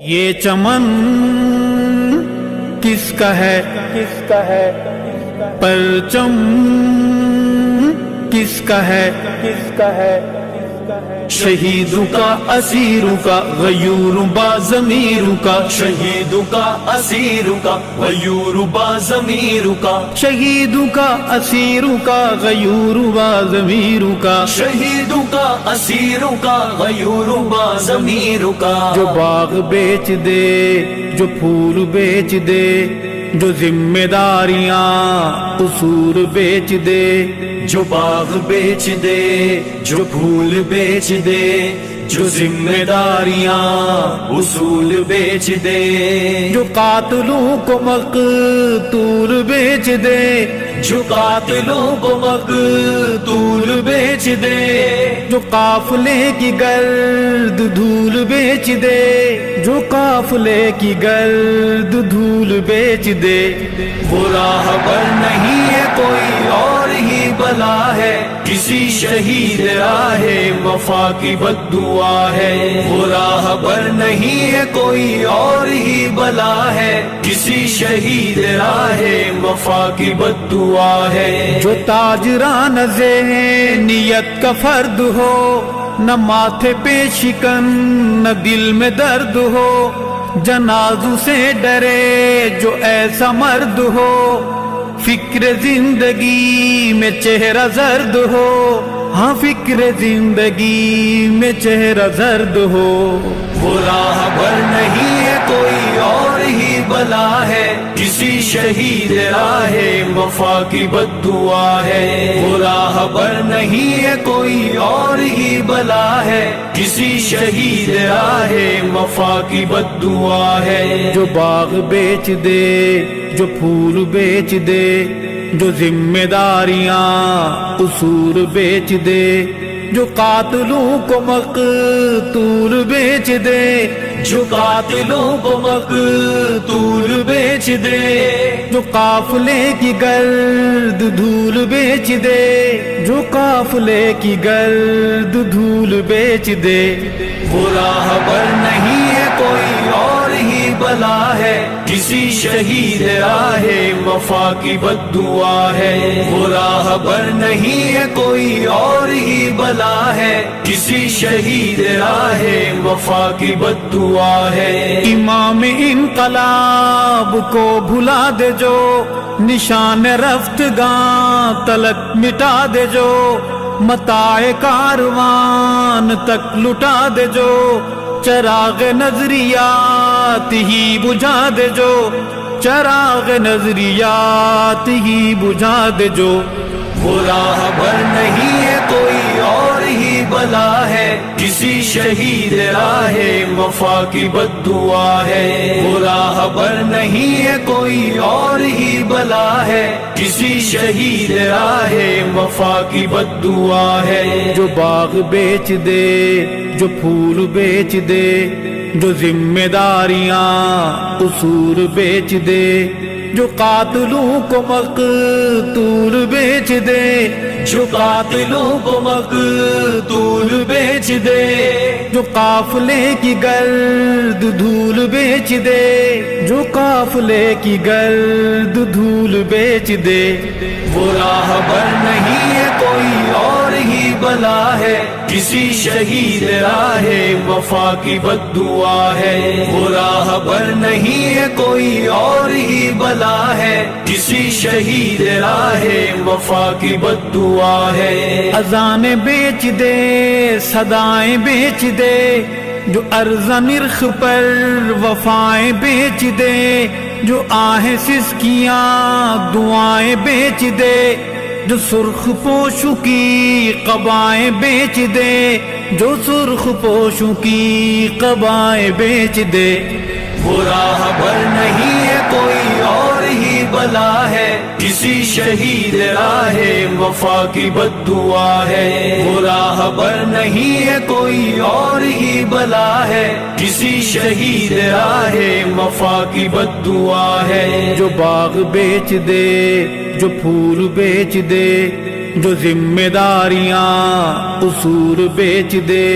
یہ چمن کس کا ہے، کس کا ہے، پرچم کس کا ہے، کس کا ہے، شہیدوں کا اسیروں کا غیور بازمیروں کا، شہیدوں کا اسیروں کا غیور بازمیروں کا، شہیدوں کا اسیروں کا غیور بازمیروں کا، شہیدوں کا اسیروں کا غیور بازمیروں کا، جو باغ بیچ دے، جو پھول بیچ دے، جو ذمہ داریاں قصور بیچ دے، جو باغ بیچ دے، جو پھول بیچ دے، جو ذمہ داریاں اصول بیچ دے، جو قاتلوں کو مقتول بیچ دے، جو قاتلوں کو مقتول بیچ دے، جو قافلے کی گرد دھول بیچ دے، جو قافلے کی گرد دھول بیچ دے، وہ راہ پر نہیں ہے کوئی اور ہی بلا ہے، کسی شہید راہ وفا کی بد دعا ہے، وہ راہ پر نہیں ہے کوئی اور ہی بلا ہے، کسی شہید راہ وفا کی بد دعا ہے، جو تاجران ذہنیت کا فرد ہو، نہ ماتھے پہ شکن نہ دل میں درد ہو، جنازوں سے ڈرے جو ایسا مرد ہو، فکر زندگی میں چہرہ زرد ہو، ہاں فکر زندگی میں چہرہ زرد ہو، وہ راہ پر نہیں ہے کوئی اور ہی بلا ہے، کسی شہید راہ وفا کی بد دعا ہے، وہ راہ پر نہیں ہے کوئی اور ہی بلا ہے، کسی شہید راہ وفا کی بد دعا ہے، جو باغ بیچ دے، جو پھول بیچ دے، جو ذمہ داریاں قصور بیچ دے، جو قاتلوں کو مقتول بیچ دے، جو قاتلوں کو مقتول بیچ دے، جو قافلے کی گرد دھول بیچ دے، جو قافلے کی گرد دھول بیچ دے، وہ راہ پر نہیں ہے کوئی اور ہی بلا ہے، کسی شہید راہ وفا کی بد دعا ہے، وہ راہ پر نہیں ہے کوئی اور ہی بلا ہے، کسی شہید راہ وفا کی بد دعا ہے، امام انقلاب کو بھلا دے جو، نشان رفتگاں تلک مٹا دے جو، متاع کاروان تک لٹا دے جو، چراغ نظریات ہی بجھا دے جو، چراغ نظریات ہی بجھا دے جو، وہ راہ پر نہیں ہے کوئی اور ہی بلا ہے، کسی شہید راہ وفا کی بد دعا ہے، وہ راہ پر نہیں ہے کوئی اور ہی بلا ہے، کسی شہید راہ وفا کی بد دعا ہے، جو باغ بیچ دے، جو پھول بیچ دے، جو ذمہ داریاں قصور بیچ دے، جو قاتلوں کو مقتول بیچ دے، جو قاتلوں کو مقتول بیچ دے، جو قافلے کی گرد دھول بیچ دے، جو قافلے کی گرد دھول بیچ دے، وہ راہ پر نہیں ہے کوئی اور ہی بلا ہے، کسی شہید راہ وفا کی بد دعا ہے، وہ راہ پر نہیں ہے کوئی اور ہی بلا ہے، کسی شہید راہ وفا کی بد دعا ہے، اذان بیچ دے، صدائیں بیچ دے، جو ارز نرخ پر وفائیں بیچ دے، جو آہیں سسکیاں دعائیں بیچ دے، جو سرخ پوشوں کی قبائیں بیچ دے، جو سرخ پوشوں کی قبائیں بیچ دے، وہ راہ پر نہیں ہے کوئی اور ہی بلا ہے، کسی شہید راہ وفا کی بد دعا ہے، وہ راہ پر نہیں ہے کوئی اور ہی بلا ہے، کسی شہید راہ وفا کی بد دعا ہے، جو باغ بیچ دے، جو پھول بیچ دے، جو ذمہ داریاں قصور بیچ دے،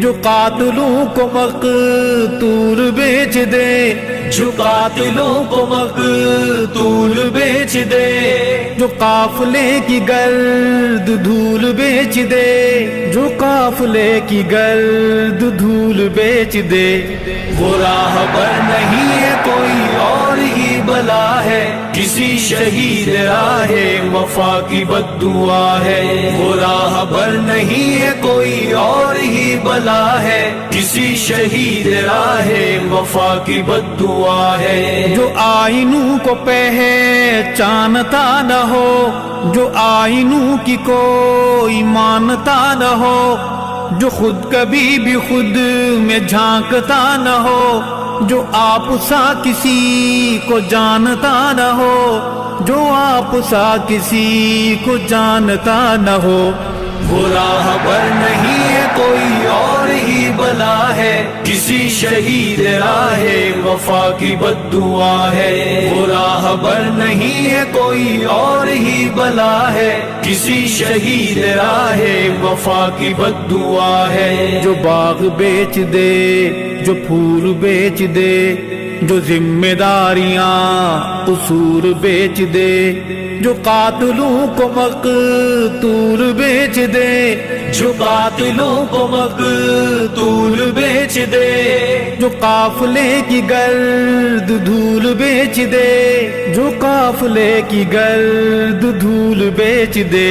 جو قاتلوں کو مقتول بیچ دے، جو قاتلوں کو مقتول بیچ دے، جو قافلے کی گرد دھول بیچ دے، جو قافلے کی گرد دھول بیچ دے، وہ راہبر نہیں ہے کوئی اور ہی بلا ہے، کسی شہید راہ وفا کی بد دعا ہے۔ وہ راہبر نہیں ہے کوئی اور ہی بلا ہے، کسی شہید راہ وفا کی بد دعا ہے۔ جو آئینوں کو پہچانتا نہ ہو، جو آئینوں کی کوئی مانتا نہ ہو، جو خود کبھی بھی خود میں جھانکتا نہ ہو، جو آپ سا کسی کو جانتا نہ ہو، جو آپ سا کسی کو جانتا نہ ہو، وہ راہبر نہیں ہے کوئی اور ہی بلا ہے، کسی شہید راہ وفا کی بد دعا ہے۔ وہ راہبر نہیں ہے کوئی اور ہی بلا ہے، کسی شہید راہ وفا کی بد دعا ہے۔ جو باغ بیچ دے، جو پھول بیچ دے، جو ذمہ داریاں قصور بیچ دے، جو قاتلوں کو مقتول بیچ دے، جو قاتلوں کو مقتول بیچ دے، جو قافلے کی گرد دھول بیچ دے، جو قافلے کی گرد دھول بیچ دے،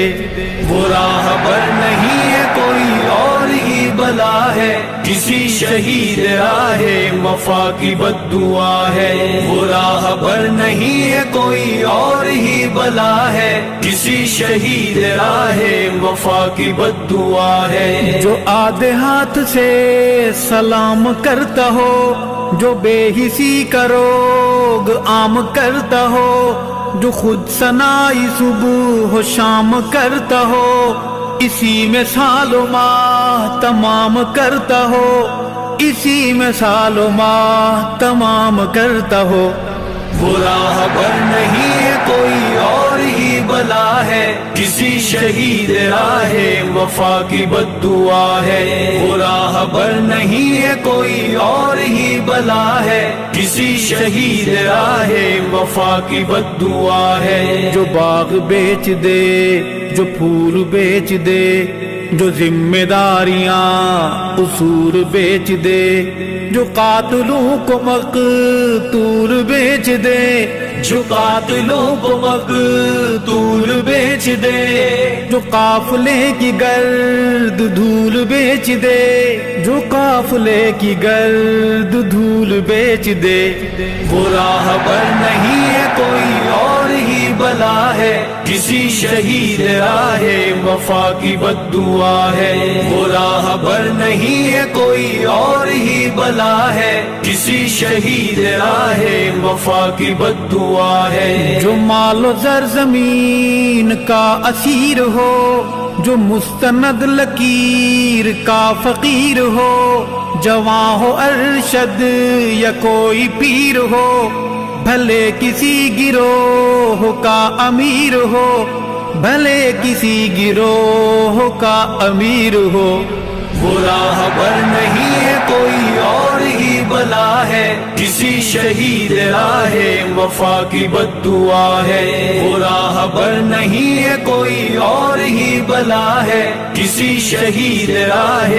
وہ راہبر نہیں ہے کوئی اور ہی بلا ہے، کسی شہید راہ وفا کی بد دعا ہے۔ وہ راہبر نہیں ہے کوئی اور ہی بلا ہے، کسی شہید راہ وفا کی بد دعا ہے۔ جو آدھے ہاتھ سے سلام کرتا ہو، جو بے حسی کا روگ عام کرتا ہو، جو خود ثنائی صبح و شام کرتا ہو، اسی میں سال و ماہ تمام کرتا ہو، اسی میں سال و ماہ تمام کرتا ہو، وہ راہبر نہیں ہے کوئی اور ہی بلا ہے، کسی شہید راہ وفا کی بد دعا ہے۔ وہ راہبر نہیں ہے کوئی اور ہی بلا ہے، کسی شہید راہ وفا کی بد دعا ہے۔ جو باغ بیچ دے، جو پھول بیچ دے، جو ذمہ داریاں قصور بیچ دے، جو قاتلوں کو مقتول بیچ دے، جو قاتلوں کو مقتول بیچ دے، جو قافلے کی گرد دھول بیچ دے، جو قافلے کی گرد دھول بیچ دے، وہ راہبر نہیں ہے کوئی اور ہی بلا ہے، کسی شہید راہ وفا کی بد دعا ہے۔ وہ راہبر نہیں ہے کوئی اور ہی بلا ہے، کسی شہید راہ وفا کی بد دعا ہے۔ جو مال و زر زمین کا اسیر ہو، جو مستند لکیر کا فقیر ہو، جواں ہو ارشد یا کوئی پیر ہو، بھلے کسی گروہ کا امیر ہو، بھلے کسی گروہ کا امیر ہو، وہ راہبر نہیں ہے کوئی اور ہی بلا ہے، کسی شہید راہ وفا کی بد دعا ہے۔ وہ راہبر نہیں ہے کوئی اور ہی بلا ہے، کسی شہید راہ